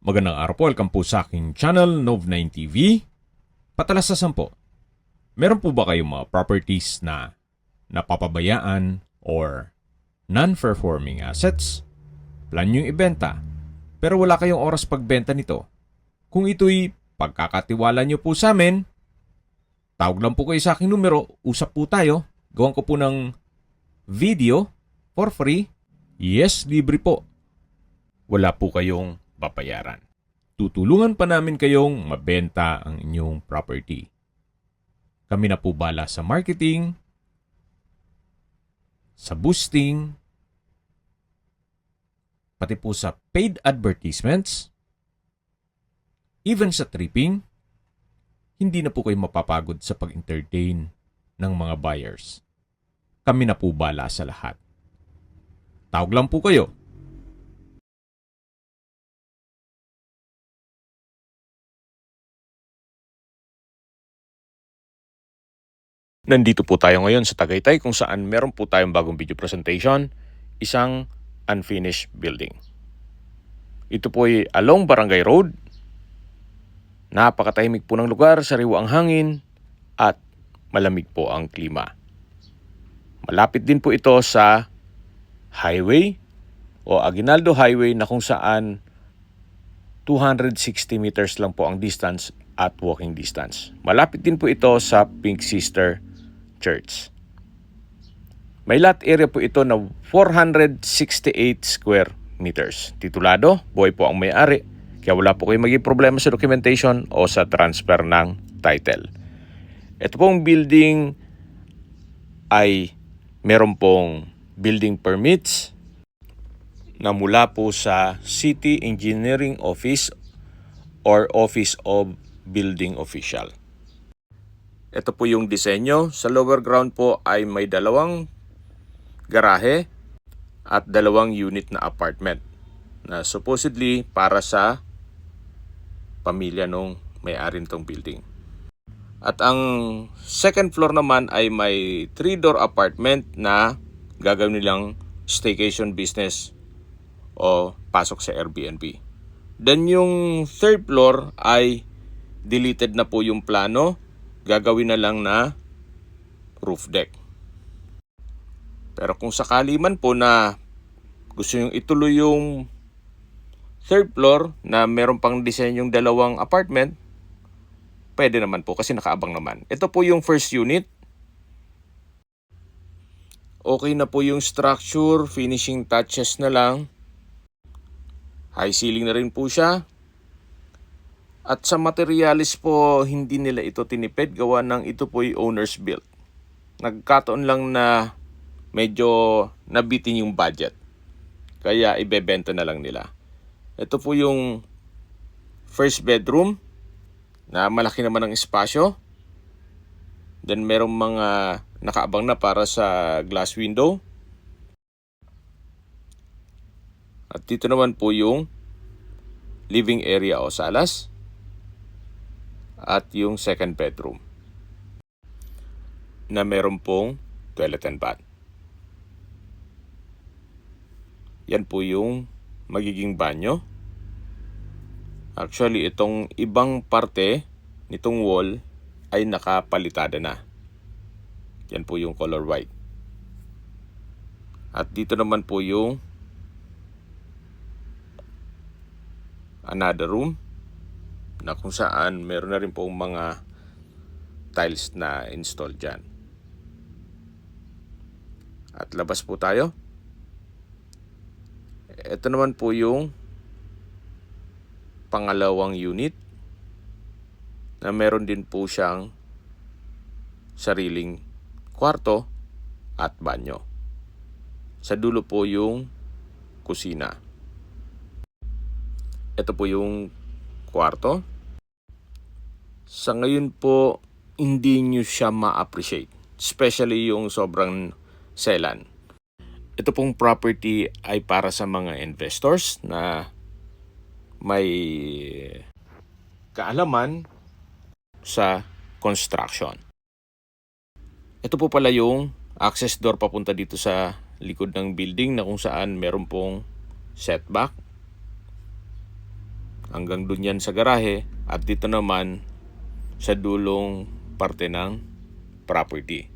Magandang araw po, welcome po sa aking channel, Nov9 TV. Patalasasan po, meron po ba kayong mga properties na napapabayaan or non-performing assets? Plan nyo ibenta, pero wala kayong oras pagbenta nito. Kung ito'y pagkakatiwala nyo po sa amin, tawag lang po kayo sa aking numero, usap po tayo, gawan ko po ng video for free. Yes, libre po. Wala po kayong babayaran. Tutulungan pa namin kayong mabenta ang inyong property. Kami na po bala sa marketing, sa boosting, pati po sa paid advertisements, even sa tripping. Hindi na po kayo mapapagod sa pag-entertain ng mga buyers. Kami na po bala sa lahat. Tawag lang po kayo. Nandito po tayo ngayon sa Tagaytay kung saan meron po tayong bagong video presentation, isang unfinished building. Ito po ay along Barangay Road. Napakatahimik po ng lugar, sariwa ang hangin at malamig po ang klima. Malapit din po ito sa highway o Aguinaldo Highway na kung saan 260 meters lang po ang distance at walking distance. Malapit din po ito sa Pink Sister Church. May lot area po ito na 468 square meters. Titulado, buhay po ang may-ari, kaya wala po kayong maging problema sa documentation o sa transfer ng title. Ito pong building ay meron pong building permits na mula po sa City Engineering Office or Office of Building Official. Ito po yung disenyo. Sa lower ground po ay may dalawang garahe at dalawang unit na apartment na supposedly para sa pamilya nung may-ari nitong building. At ang second floor naman ay may 3-door apartment na gagawin nilang staycation business o pasok sa Airbnb. Then yung third floor ay deleted na po yung plano. Gagawin na lang na roof deck. Pero kung sakali man po na gusto nyo ituloy yung third floor na meron pang disenyong dalawang apartment, pwede naman po kasi nakaabang naman. Ito po yung first unit. Okay na po yung structure, finishing touches na lang. High ceiling na rin po siya. At sa materialis po, hindi nila ito tinipid. Gawa ng ito po yung owner's built. Nagkataon lang na medyo nabitin yung budget. Kaya ibebenta na lang nila. Ito po yung first bedroom na malaki naman ang espasyo. Then merong mga nakaabang na para sa glass window. At dito naman po yung living area o salas. At yung second bedroom na meron pong toilet and bath. Yan po yung magiging banyo. Actually, itong ibang parte nitong wall ay nakapalitada na. Yan po yung color white. At dito naman po yung another room na kung saan meron na rin pong mga tiles na install dyan. At labas po tayo. Ito naman po yung pangalawang unit na meron din po siyang sariling kwarto at banyo. Sa dulo po yung kusina. Ito po yung kwarto. Sa ngayon po, hindi nyo siya ma-appreciate. Especially yung sobrang selan. Ito pong property ay para sa mga investors na may kaalaman sa construction. Ito po pala yung access door papunta dito sa likod ng building na kung saan meron pong setback. hanggang dun yan sa garahe at dito naman sa dulong parte ng property.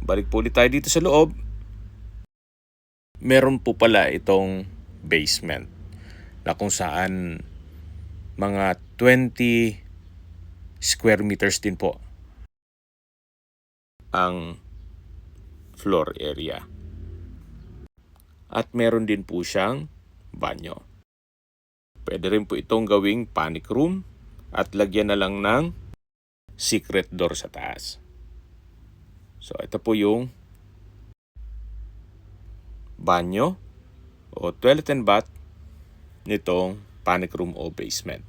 Balik po ulit tayo dito sa loob. Meron po pala itong basement na kung saan mga 20 square meters din po ang floor area. At meron din po siyang banyo. Pwede rin po itong gawing panic room at lagyan na lang ng secret door sa taas. So ito po yung banyo o toilet and bath nitong panic room o basement.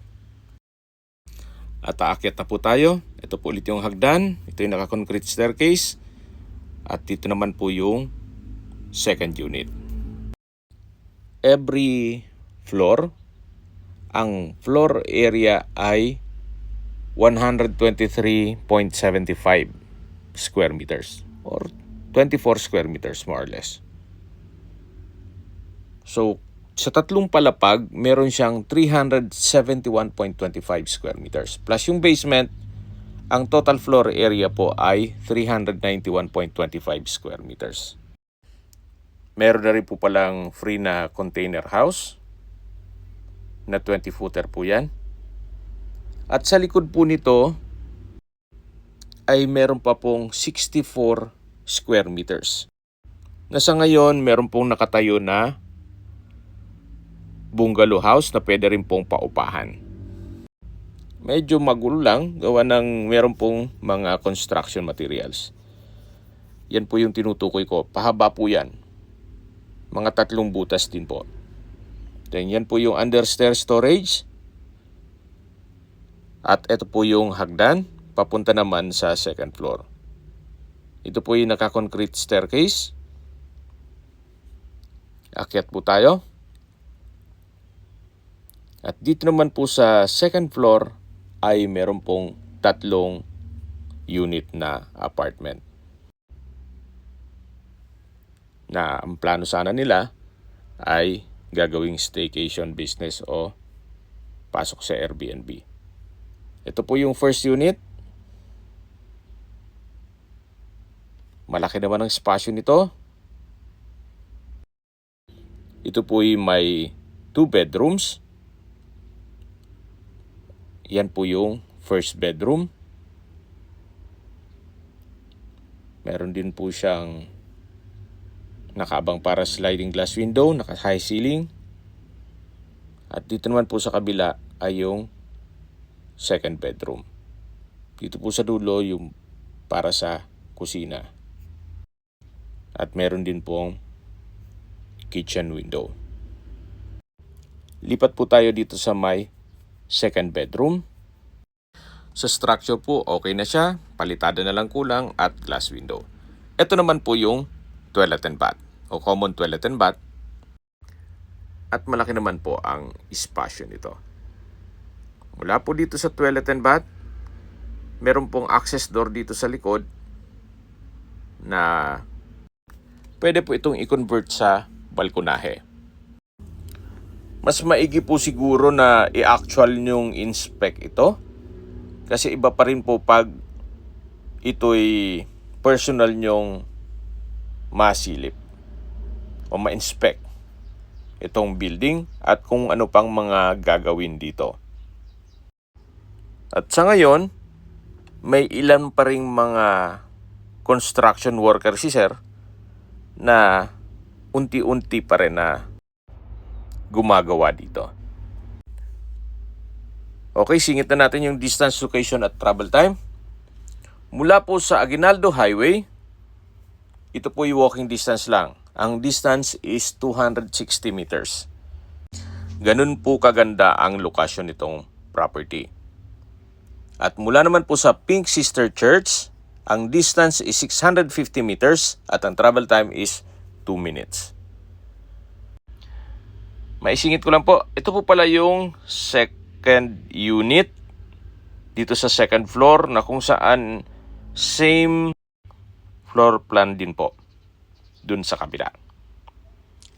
At aakyat na po tayo. Ito po ulit yung hagdan. Ito yung naka-concrete staircase. At dito naman po yung second unit. Every floor, ang floor area ay 123.75 square meters or 24 square meters more or less. So, sa tatlong palapag, meron siyang 371.25 square meters. Plus yung basement, ang total floor area po ay 391.25 square meters. Meron na rin po palang free na container house na 20-footer po yan. At sa likod po nito ay meron pa pong 64 square meters. Na sa ngayon, meron pong nakatayo na bungalow house na pwede rin pong paupahan. Medyo magulo lang, gawa ng meron pong mga construction materials. Yan po yung tinutukoy ko. Pahaba po yan. Mga 3 butas din po. Then yan po yung understair storage. At ito po yung hagdan, papunta naman sa second floor. Ito po yung naka-concrete staircase. Akyat po tayo. At dito naman po sa second floor ay meron pong 3 unit na apartment. Na ang plano sana nila ay gagawing staycation business o pasok sa Airbnb. Ito po yung first unit. Malaki naman ang spasyo nito. Ito po ay may 2 bedrooms. Yan po yung first bedroom. Meron din po siyang nakaabang para sliding glass window, naka-high ceiling. At dito naman po sa kabila ay yung second bedroom. Dito po sa dulo yung para sa kusina. At meron din pong kitchen window. Lipat po tayo dito sa may second bedroom. Sa structure po, okay na siya. Palitada na lang kulang at glass window. Ito naman po yung toilet and bath o common toilet and bath. At malaki naman po ang espasyo nito. Mula po dito sa toilet and bath, meron pong access door dito sa likod na pwede po itong i-convert sa balkonahe. Mas maigi po siguro na i-actual nyong inspect ito. Kasi iba pa rin po pag ito'y personal nyong masilip o ma-inspect itong building at kung ano pang mga gagawin dito. At sa ngayon, may ilan pa ring mga construction worker si sir na unti-unti pa rin na gumagawa dito. Okay, singit na natin yung distance, location at travel time. Mula po sa Aguinaldo Highway, ito po yung walking distance lang. Ang distance is 260 meters. Ganun po kaganda ang lokasyon nitong property. At mula naman po sa Pink Sister Church, ang distance is 650 meters at ang travel time is 2 minutes. Maisingit ko lang po, ito po pala yung second unit dito sa second floor na kung saan same floor plan din po dun sa kabila.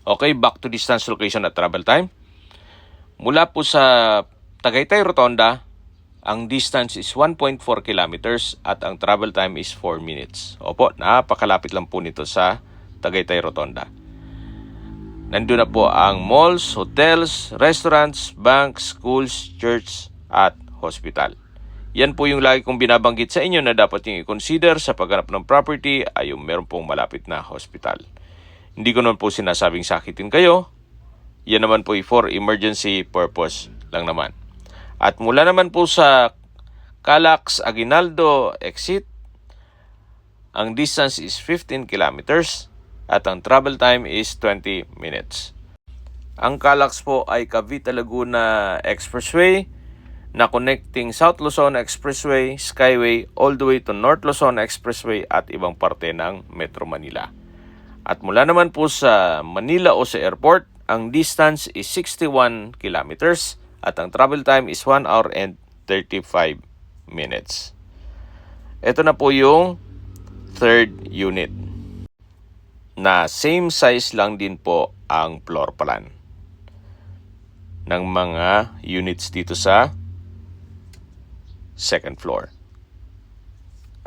Okay, back to distance, location at travel time. Mula po sa Tagaytay Rotonda, ang distance is 1.4 kilometers at ang travel time is 4 minutes. Opo, napakalapit lang po nito sa Tagaytay Rotonda. Nandun na po ang malls, hotels, restaurants, banks, schools, church at hospital. Yan po yung lagi kong binabanggit sa inyo na dapat yung i-consider sa paghanap ng property ay yung meron pong malapit na hospital. Hindi ko naman po sinasabing sakitin kayo. Yan naman po for emergency purpose lang naman. At mula naman po sa Calax Aguinaldo exit, ang distance is 15 kilometers at ang travel time is 20 minutes. Ang Calax po ay Cavite Laguna Expressway na connecting South Luzon Expressway, Skyway, all the way to North Luzon Expressway at ibang parte ng Metro Manila. At mula naman po sa Manila o sa airport, ang distance is 61 kilometers at ang travel time is 1 hour and 35 minutes. Ito na po yung third unit na same size lang din po ang floor plan ng mga units dito sa second floor.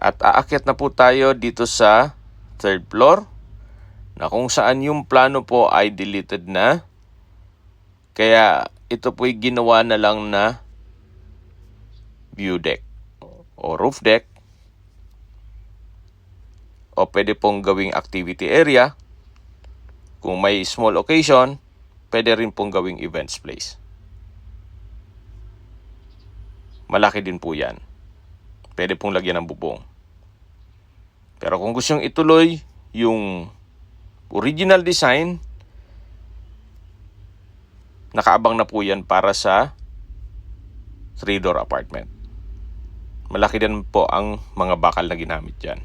At aakyat na po tayo dito sa third floor na kung saan yung plano po ay deleted na. Kaya ito po'y ginawa na lang na view deck o roof deck o pwede pong gawing activity area. Kung may small occasion, pwede rin pong gawing events place. Malaki din po yan. Pwede pong lagyan ng bubong. Pero kung gusto nyo ituloy yung original design, nakaabang na po yan para sa 3-door apartment. Malaki din po ang mga bakal na ginamit dyan.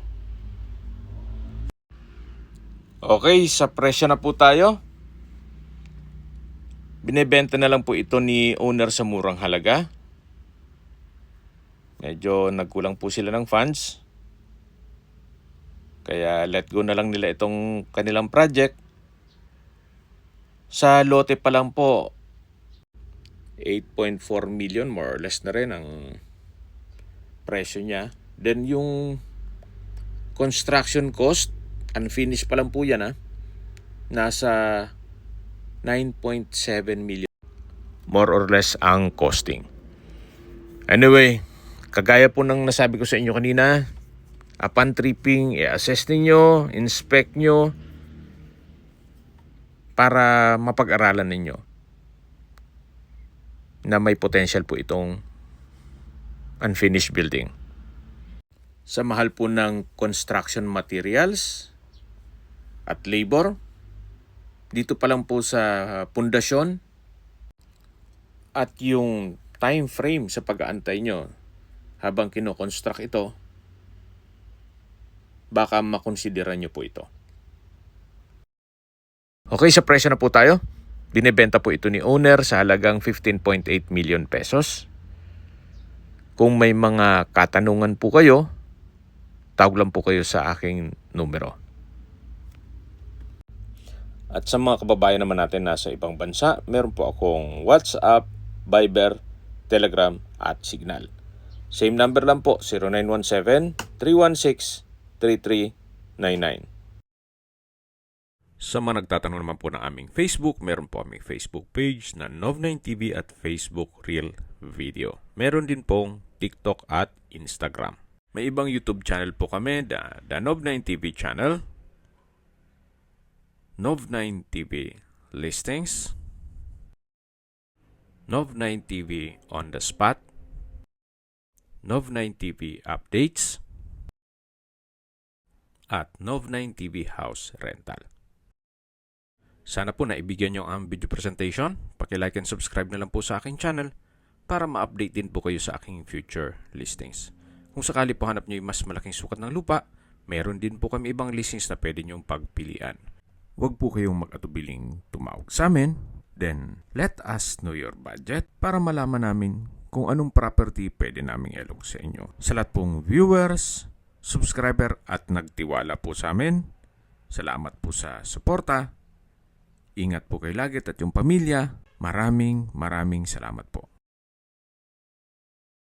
Okay, sa presyo na po tayo. Binebenta na lang po ito ni owner sa murang halaga. Medyo nagkulang po sila ng funds. Kaya let go na lang nila itong kanilang project. Sa lote pa lang po, 8.4 million more or less na rin ang presyo niya. Then yung construction cost, unfinished pa lang po yan nasa 9.7 million. More or less ang costing. Anyway, kagaya po ng nasabi ko sa inyo kanina, upon tripping, i-assess ninyo, inspect nyo, para mapag-aralan ninyo na may potential po itong unfinished building. Sa mahal po ng construction materials at labor, dito pa lang po sa pundasyon at yung time frame sa pag-aantay nyo habang kinoconstruct ito, baka makonsidera nyo po ito. Okay, sa presyo na po tayo. Binebenta po ito ni owner sa halagang 15.8 million pesos. Kung may mga katanungan po kayo, tawag lang po kayo sa aking numero. At sa mga kababayan naman natin nasa ibang bansa, meron po akong WhatsApp, Viber, Telegram at Signal. Same number lang po, 0917-316-3399. Sa mga nagtatanong naman po ng aming Facebook, meron po aming Facebook page na Nov9TV at Facebook Real Video. Meron din pong TikTok at Instagram. May ibang YouTube channel po kami, the Nov9TV channel, Nov9TV Listings, Nov9TV On The Spot, Nov9TV Updates, at Nov9TV House Rental. Sana po naibigyan nyo ang video presentation. Paki-like and subscribe na lang po sa aking channel para ma-update din po kayo sa aking future listings. Kung sakali po hanap nyo yung mas malaking sukat ng lupa, meron din po kami ibang listings na pwede nyong pagpilian. Huwag po kayong mag-atubiling tumawag sa amin. Then, let us know your budget para malaman namin kung anong property pwede naming ilog sa inyo. Sa lahat pong viewers, subscriber at nagtiwala po sa amin, salamat po sa suporta. Ingat po kayo lagi at yung pamilya. Maraming salamat po.